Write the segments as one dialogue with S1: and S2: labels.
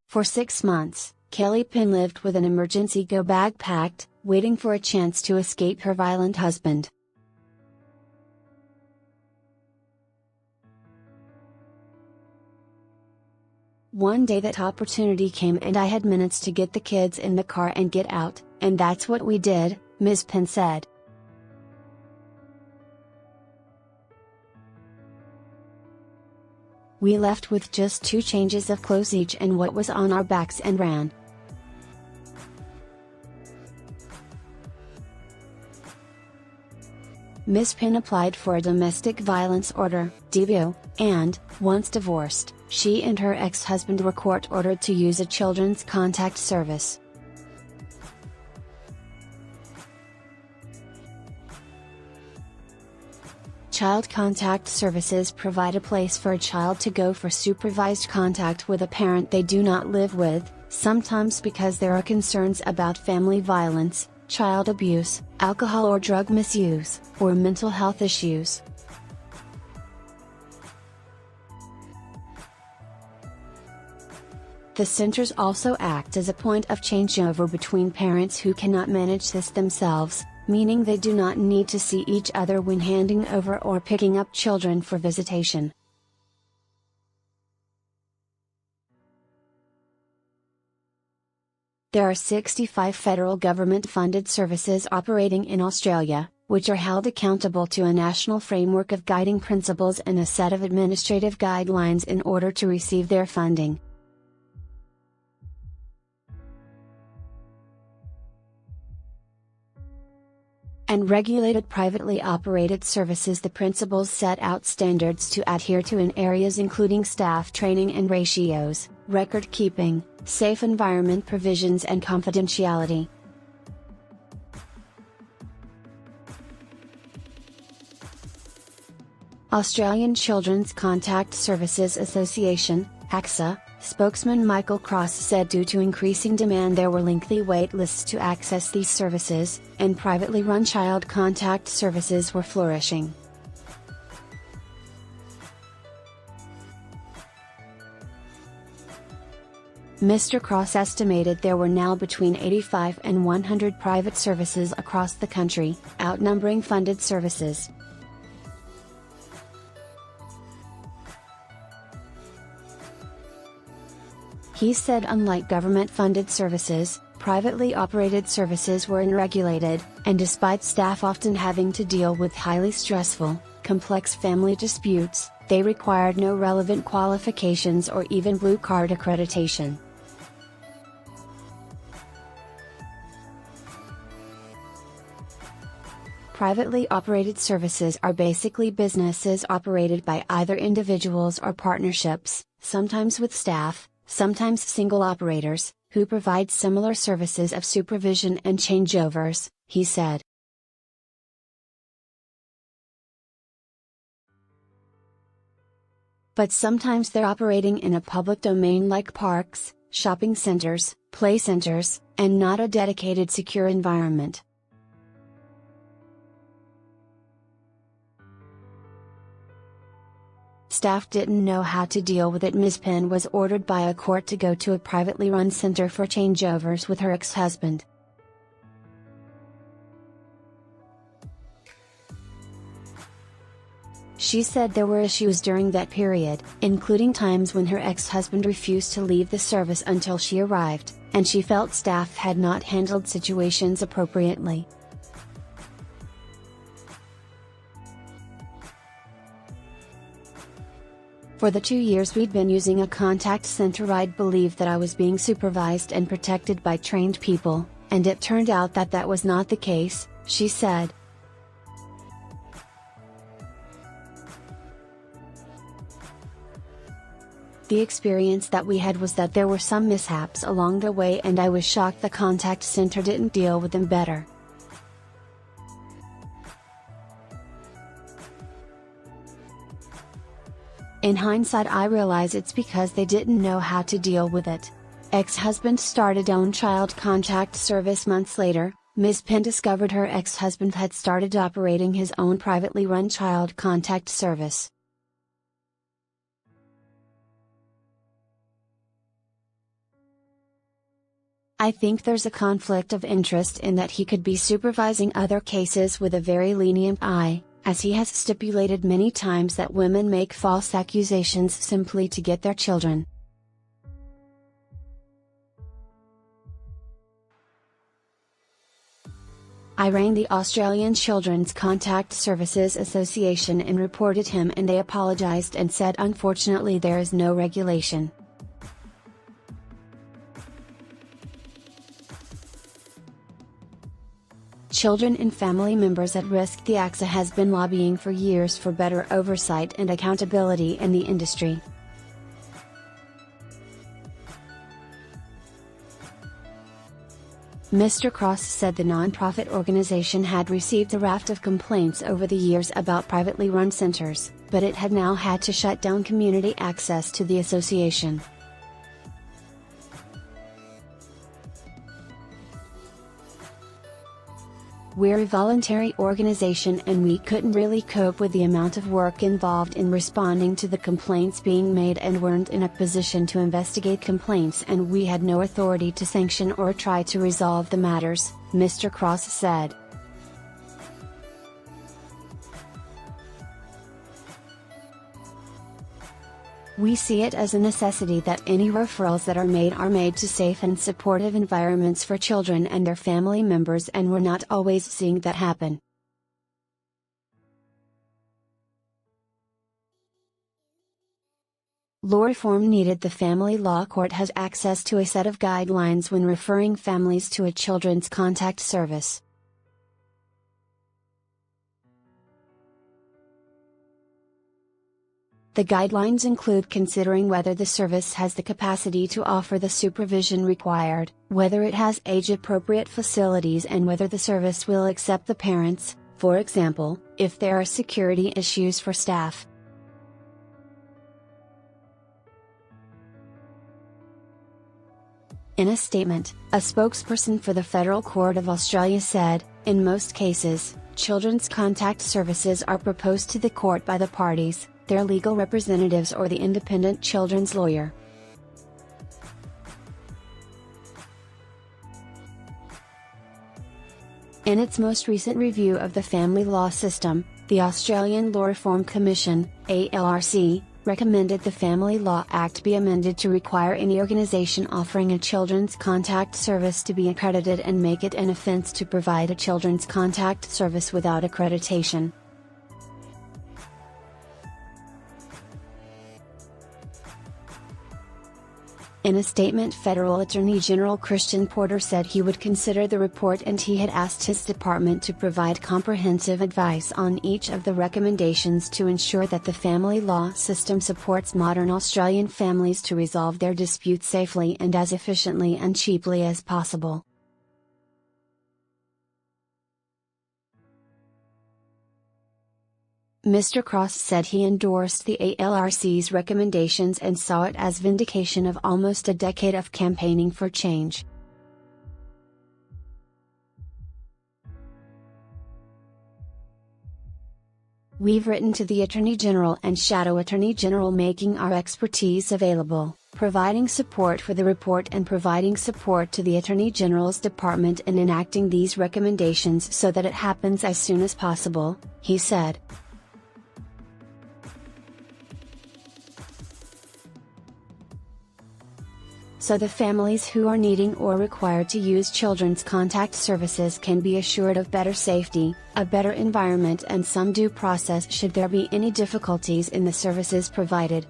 S1: For 6 months, Penn lived with an emergency go bag packed, waiting for a chance to escape her violent husband. One day that opportunity came and I had minutes to get the kids in the car and get out, and that's what we did, Ms. Penn said. We left with just 2 changes of clothes each and what was on our backs and ran. Ms. Penn applied for a domestic violence order, DVO, and, once divorced, she and her ex-husband were court-ordered to use a children's contact service. Child contact services provide a place for a child to go for supervised contact with a parent they do not live with, sometimes because there are concerns about family violence, child abuse, alcohol or drug misuse, or mental health issues. The centers also act as a point of changeover between parents who cannot manage this themselves, meaning they do not need to see each other when handing over or picking up children for visitation. There are 65 federal government-funded services operating in Australia, which are held accountable to a national framework of guiding principles and a set of administrative guidelines in order to receive their funding. And regulated privately operated services. The principles set out standards to adhere to in areas including staff training and ratios, record keeping, safe environment provisions and confidentiality. Australian Children's Contact Services Association, ACSA, spokesman Michael Cross said due to increasing demand there were lengthy wait lists to access these services, and privately run child contact services were flourishing. Mr. Cross estimated there were now between 85 and 100 private services across the country, outnumbering funded services. He said unlike government-funded services, privately operated services were unregulated, and despite staff often having to deal with highly stressful, complex family disputes, they required no relevant qualifications or even blue card accreditation. Privately operated services are basically businesses operated by either individuals or partnerships, sometimes with staff, sometimes single operators, who provide similar services of supervision and changeovers, he said. But sometimes they're operating in a public domain like parks, shopping centers, play centers, and not a dedicated secure environment. Staff didn't know how to deal with it. Ms. Penn was ordered by a court to go to a privately run center for changeovers with her ex-husband. She said there were issues during that period, including times when her ex-husband refused to leave the service until she arrived, and she felt staff had not handled situations appropriately. For the 2 years we'd been using a contact center, I'd believed that I was being supervised and protected by trained people, and it turned out that that was not the case, she said. The experience that we had was that there were some mishaps along the way, and I was shocked the contact center didn't deal with them better. In hindsight, I realize it's because they didn't know how to deal with it. Ex-husband started own child contact service months later, Ms. Penn discovered her ex-husband had started operating his own privately run child contact service. I think there's a conflict of interest in that he could be supervising other cases with a very lenient eye, as he has stipulated many times that women make false accusations simply to get their children. I rang the Australian Children's Contact Services Association and reported him, and they apologised and said unfortunately there is no regulation. Children and family members at risk. The ACSA has been lobbying for years for better oversight and accountability in the industry. Mr. Cross said the non-profit organization had received a raft of complaints over the years about privately run centers, but it had now had to shut down community access to the association. We're a voluntary organization and we couldn't really cope with the amount of work involved in responding to the complaints being made, and weren't in a position to investigate complaints, and we had no authority to sanction or try to resolve the matters, Mr. Cross said. We see it as a necessity that any referrals that are made to safe and supportive environments for children and their family members, and we're not always seeing that happen. Law reform needed. The family law court has access to a set of guidelines when referring families to a children's contact service. The guidelines include considering whether the service has the capacity to offer the supervision required, whether it has age-appropriate facilities, and whether the service will accept the parents, for example, if there are security issues for staff. In a statement, a spokesperson for the Federal Court of Australia said, "In most cases, children's contact services are proposed to the court by the parties, their legal representatives, or the independent children's lawyer." In its most recent review of the family law system, the Australian Law Reform Commission, ALRC, recommended the Family Law Act be amended to require any organisation offering a children's contact service to be accredited, and make it an offence to provide a children's contact service without accreditation. In a statement, Federal Attorney General Christian Porter said he would consider the report, and he had asked his department to provide comprehensive advice on each of the recommendations to ensure that the family law system supports modern Australian families to resolve their disputes safely and as efficiently and cheaply as possible. Mr. Cross said he endorsed the ALRC's recommendations and saw it as vindication of almost a decade of campaigning for change. We've written to the Attorney General and Shadow Attorney General, making our expertise available, providing support for the report, and providing support to the Attorney General's department in enacting these recommendations so that it happens as soon as possible, he said. So the families who are needing or required to use children's contact services can be assured of better safety, a better environment, and some due process should there be any difficulties in the services provided.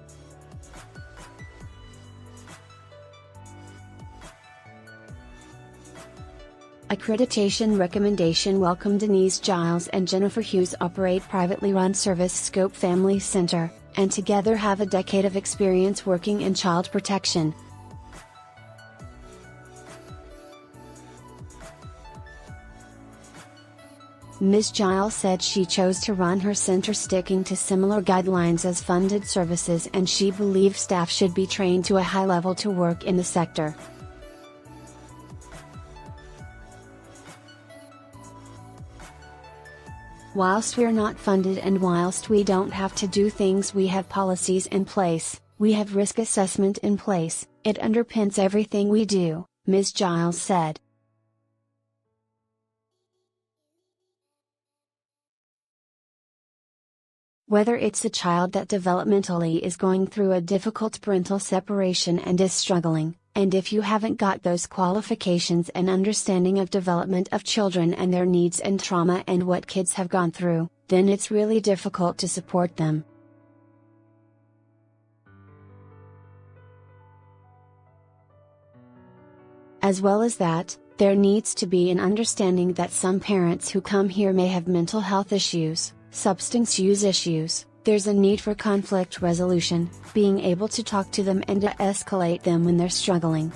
S1: Accreditation recommendation. Welcome. Denise Giles and Jennifer Hughes operate privately run service Scope Family Center, and together have a decade of experience working in child protection. Ms. Giles said she chose to run her center sticking to similar guidelines as funded services, and she believes staff should be trained to a high level to work in the sector. Whilst we're not funded and whilst we don't have to do things, we have policies in place, we have risk assessment in place, it underpins everything we do," Ms. Giles said. Whether it's a child that developmentally is going through a difficult parental separation and is struggling, and if you haven't got those qualifications and understanding of development of children and their needs and trauma and what kids have gone through, then it's really difficult to support them. As well as that, there needs to be an understanding that some parents who come here may have mental health issues, substance use issues. There's a need for conflict resolution, being able to talk to them and de-escalate them when they're struggling.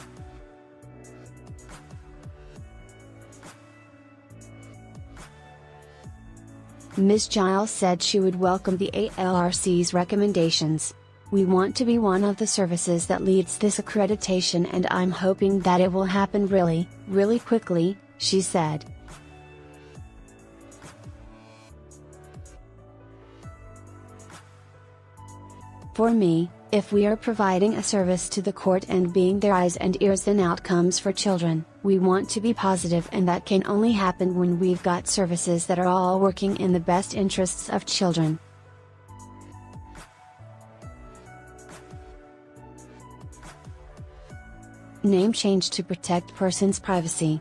S1: Ms. Giles said she would welcome the ALRC's recommendations. "We want to be one of the services that leads this accreditation and I'm hoping that it will happen really, really quickly," she said. "For me, if we are providing a service to the court and being their eyes and ears in outcomes for children, we want to be positive, and that can only happen when we've got services that are all working in the best interests of children." Name change to protect person's privacy.